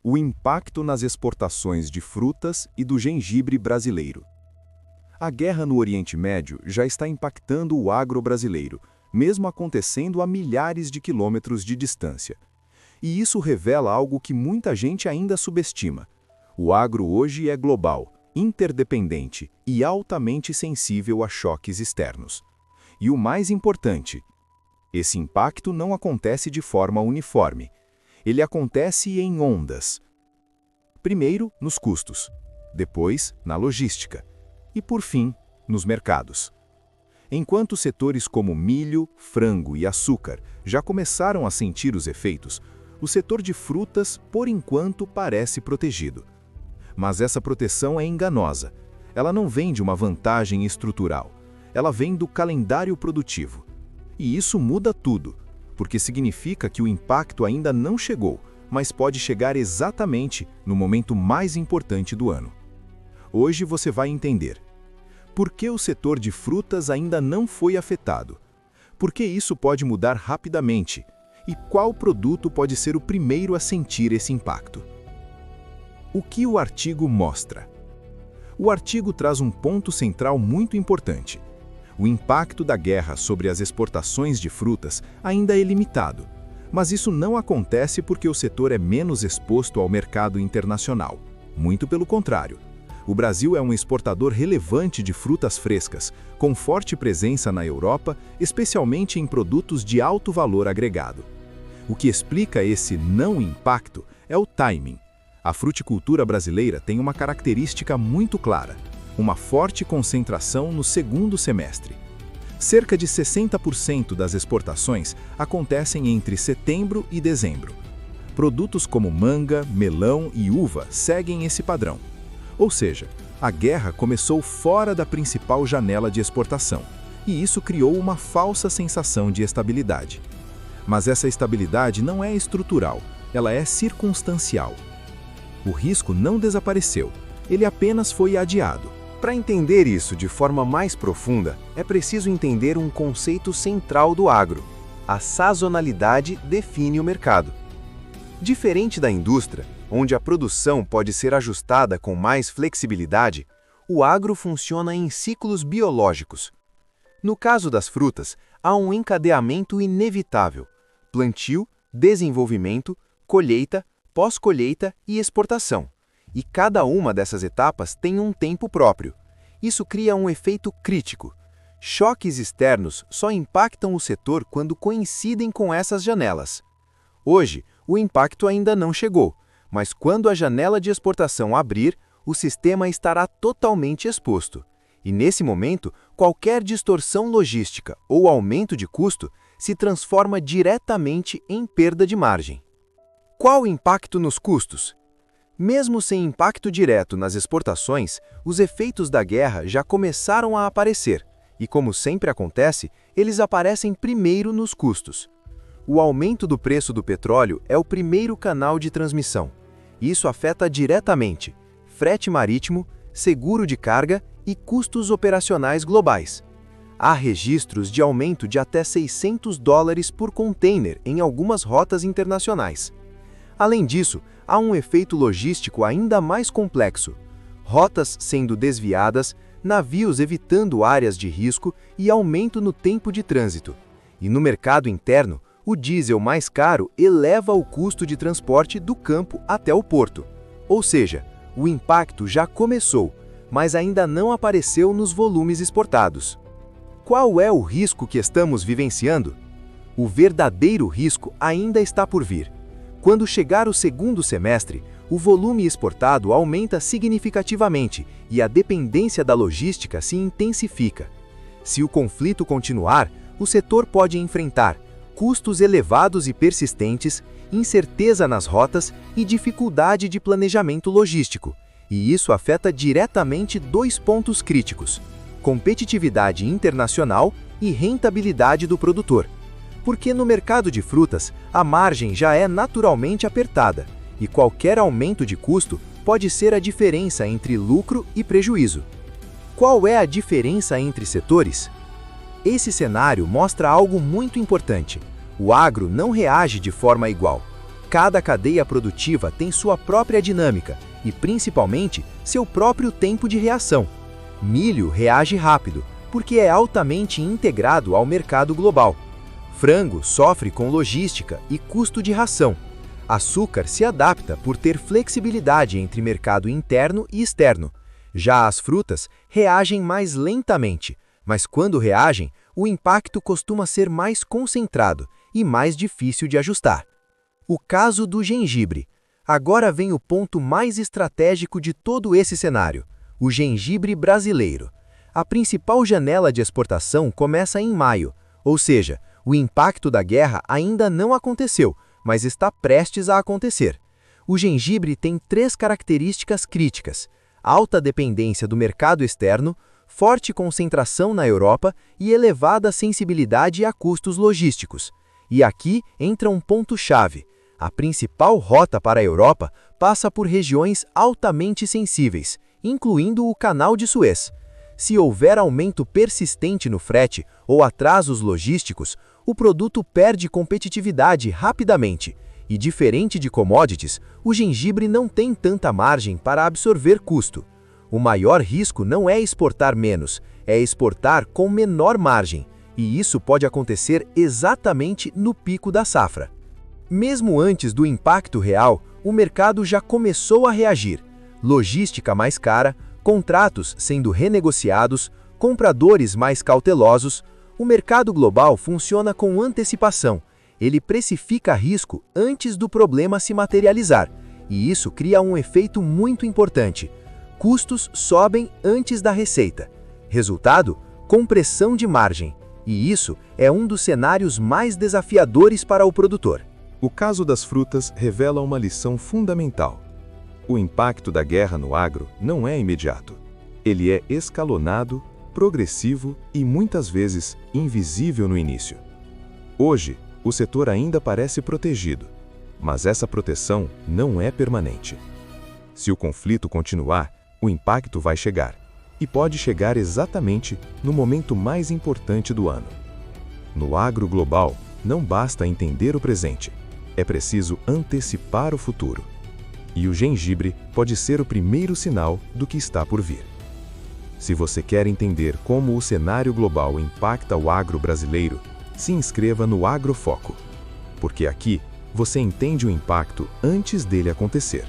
O impacto nas exportações de frutas e do gengibre brasileiro. A guerra no Oriente Médio já está impactando o agro brasileiro, mesmo acontecendo a milhares de quilômetros de distância. E isso revela algo que muita gente ainda subestima. O agro hoje é global, interdependente e altamente sensível a choques externos. E o mais importante, esse impacto não acontece de forma uniforme. Ele acontece em ondas. Primeiro, nos custos, depois, na logística e, por fim, nos mercados. Enquanto setores como milho, frango e açúcar já começaram a sentir os efeitos, o setor de frutas, por enquanto, parece protegido. Mas essa proteção é enganosa. Ela não vem de uma vantagem estrutural. Ela vem do calendário produtivo. E isso muda tudo, porque significa que o impacto ainda não chegou, mas pode chegar exatamente no momento mais importante do ano. Hoje você vai entender por que o setor de frutas ainda não foi afetado, por que isso pode mudar rapidamente e qual produto pode ser o primeiro a sentir esse impacto. O que o artigo mostra? O artigo traz um ponto central muito importante. O impacto da guerra sobre as exportações de frutas ainda é limitado, mas isso não acontece porque o setor é menos exposto ao mercado internacional. Muito pelo contrário. O Brasil é um exportador relevante de frutas frescas, com forte presença na Europa, especialmente em produtos de alto valor agregado. O que explica esse não impacto é o timing. A fruticultura brasileira tem uma característica muito clara: uma forte concentração no segundo semestre. Cerca de 60% das exportações acontecem entre setembro e dezembro. Produtos como manga, melão e uva seguem esse padrão. Ou seja, a guerra começou fora da principal janela de exportação, e isso criou uma falsa sensação de estabilidade. Mas essa estabilidade não é estrutural, ela é circunstancial. O risco não desapareceu, ele apenas foi adiado. Para entender isso de forma mais profunda, é preciso entender um conceito central do agro. A sazonalidade define o mercado. Diferente da indústria, onde a produção pode ser ajustada com mais flexibilidade, o agro funciona em ciclos biológicos. No caso das frutas, há um encadeamento inevitável: plantio, desenvolvimento, colheita, pós-colheita e exportação. E cada uma dessas etapas tem um tempo próprio. Isso cria um efeito crítico. Choques externos só impactam o setor quando coincidem com essas janelas. Hoje, o impacto ainda não chegou, mas quando a janela de exportação abrir, o sistema estará totalmente exposto. E nesse momento, qualquer distorção logística ou aumento de custo se transforma diretamente em perda de margem. Qual o impacto nos custos? Mesmo sem impacto direto nas exportações, os efeitos da guerra já começaram a aparecer, e como sempre acontece, eles aparecem primeiro nos custos. O aumento do preço do petróleo é o primeiro canal de transmissão. Isso afeta diretamente frete marítimo, seguro de carga e custos operacionais globais. Há registros de aumento de até $600 por container em algumas rotas internacionais. Além disso, há um efeito logístico ainda mais complexo: rotas sendo desviadas, navios evitando áreas de risco e aumento no tempo de trânsito. E no mercado interno, o diesel mais caro eleva o custo de transporte do campo até o porto. Ou seja, o impacto já começou, mas ainda não apareceu nos volumes exportados. Qual é o risco que estamos vivenciando? O verdadeiro risco ainda está por vir. Quando chegar o segundo semestre, o volume exportado aumenta significativamente e a dependência da logística se intensifica. Se o conflito continuar, o setor pode enfrentar custos elevados e persistentes, incerteza nas rotas e dificuldade de planejamento logístico. E isso afeta diretamente dois pontos críticos: competitividade internacional e rentabilidade do produtor. Porque no mercado de frutas, a margem já é naturalmente apertada, e qualquer aumento de custo pode ser a diferença entre lucro e prejuízo. Qual é a diferença entre setores? Esse cenário mostra algo muito importante: o agro não reage de forma igual. Cada cadeia produtiva tem sua própria dinâmica e, principalmente, seu próprio tempo de reação. Milho reage rápido, porque é altamente integrado ao mercado global. Frango sofre com logística e custo de ração. Açúcar se adapta por ter flexibilidade entre mercado interno e externo. Já as frutas reagem mais lentamente, mas quando reagem, o impacto costuma ser mais concentrado e mais difícil de ajustar. O caso do gengibre. Agora vem o ponto mais estratégico de todo esse cenário: o gengibre brasileiro. A principal janela de exportação começa em maio, ou seja, o impacto da guerra ainda não aconteceu, mas está prestes a acontecer. O gengibre tem 3 características críticas: alta dependência do mercado externo, forte concentração na Europa e elevada sensibilidade a custos logísticos. E aqui entra um ponto-chave: a principal rota para a Europa passa por regiões altamente sensíveis, incluindo o Canal de Suez. Se houver aumento persistente no frete ou atrasos logísticos, o produto perde competitividade rapidamente. E, diferente de commodities, o gengibre não tem tanta margem para absorver custo. O maior risco não é exportar menos, é exportar com menor margem. E isso pode acontecer exatamente no pico da safra. Mesmo antes do impacto real, o mercado já começou a reagir. Logística mais cara, contratos sendo renegociados, compradores mais cautelosos. O mercado global funciona com antecipação. Ele precifica risco antes do problema se materializar. E isso cria um efeito muito importante: custos sobem antes da receita. Resultado: compressão de margem. E isso é um dos cenários mais desafiadores para o produtor. O caso das frutas revela uma lição fundamental. O impacto da guerra no agro não é imediato. Ele é escalonado, progressivo e muitas vezes invisível no início. Hoje, o setor ainda parece protegido, mas essa proteção não é permanente. Se o conflito continuar, o impacto vai chegar, e pode chegar exatamente no momento mais importante do ano. No agro global, não basta entender o presente, é preciso antecipar o futuro. E o gengibre pode ser o primeiro sinal do que está por vir. Se você quer entender como o cenário global impacta o agro brasileiro, se inscreva no Agrofoco, porque aqui você entende o impacto antes dele acontecer.